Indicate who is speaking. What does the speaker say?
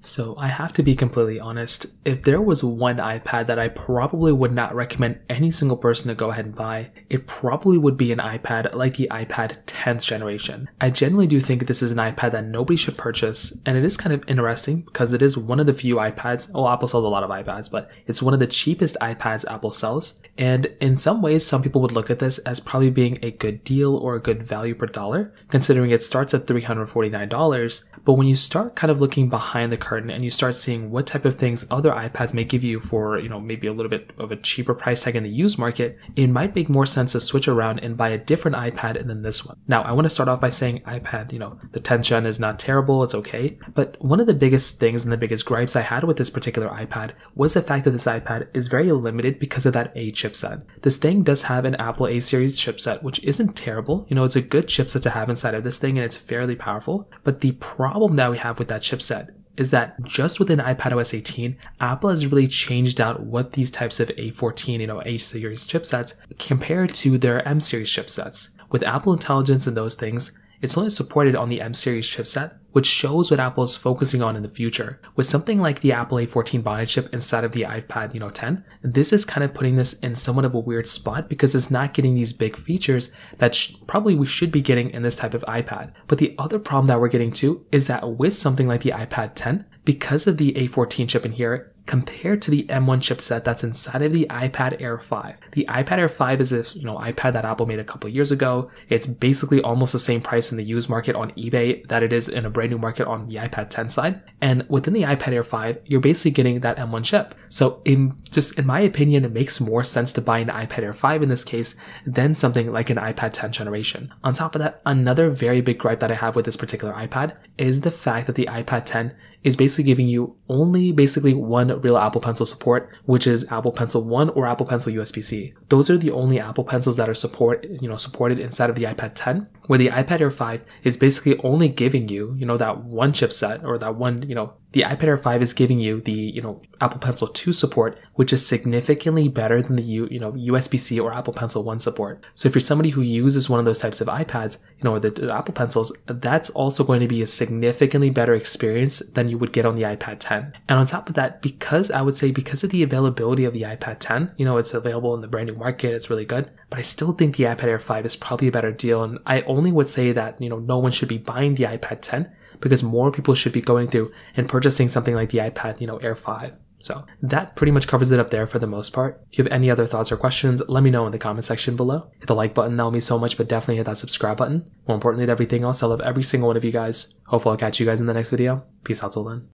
Speaker 1: So I have to be completely honest, if there was one iPad that I probably would not recommend any single person to go ahead and buy, it probably would be an iPad like the iPad 10th generation. I genuinely do think this is an iPad that nobody should purchase, and it is kind of interesting because it is one of the few iPads, well, Apple sells a lot of iPads, but it's one of the cheapest iPads Apple sells, and in some ways some people would look at this as probably being a good deal or a good value per dollar, considering it starts at $349, but when you start kind of looking behind the curtain and you start seeing what type of things other iPads may give you for, maybe a little bit of a cheaper price tag in the used market, it might make more sense to switch around and buy a different iPad than this one. Now, I want to start off by saying iPad, the 10th gen is not terrible, it's okay, but one of the biggest things and the biggest gripes I had with this particular iPad was the fact that this iPad is very limited because of that A chipset. This thing does have an Apple A series chipset, which isn't terrible. It's a good chipset to have inside of this thing and it's fairly powerful, but the problem that we have with that chipset is that just within iPadOS 18, Apple has really changed out what these types of A14, A series chipsets compared to their M series chipsets. With Apple Intelligence and those things, it's only supported on the M series chipset, which shows what Apple is focusing on in the future. With something like the Apple A14 Bionic chip inside of the iPad 10, this is kind of putting this in somewhat of a weird spot because it's not getting these big features that probably we should be getting in this type of iPad. But the other problem that we're getting to is that with something like the iPad 10, because of the A14 chip in here, compared to the M1 chipset that's inside of the iPad Air 5. The iPad Air 5 is this, iPad that Apple made a couple years ago. It's basically almost the same price in the used market on eBay that it is in a brand new market on the iPad 10 side. And within the iPad Air 5, you're basically getting that M1 chip. So in my opinion, it makes more sense to buy an iPad Air 5 in this case than something like an iPad 10 generation. On top of that, another very big gripe that I have with this particular iPad is the fact that the iPad 10 is basically giving you only basically one real Apple Pencil support, which is Apple Pencil 1 or Apple Pencil USB-C. Those are the only Apple Pencils that are supported inside of the iPad 10, where the iPad Air 5 is basically only giving you, that one chipset or that one, the iPad Air 5 is giving you the, Apple Pencil 2 support, which is significantly better than the, USB-C or Apple Pencil 1 support. So if you're somebody who uses one of those types of iPads, the Apple Pencils, that's also going to be a significantly better experience than you would get on the iPad 10. And on top of that, because of the availability of the iPad 10, it's available in the brand new market, it's really good, but I still think the iPad Air 5 is probably a better deal. And I only would say that, no one should be buying the iPad 10 because more people should be going through and purchasing something like the iPad, Air 5. So that pretty much covers it up there for the most part. If you have any other thoughts or questions, let me know in the comment section below. Hit the like button, that will mean so much, but definitely hit that subscribe button. More importantly than everything else, I love every single one of you guys. Hopefully I'll catch you guys in the next video. Peace out till then.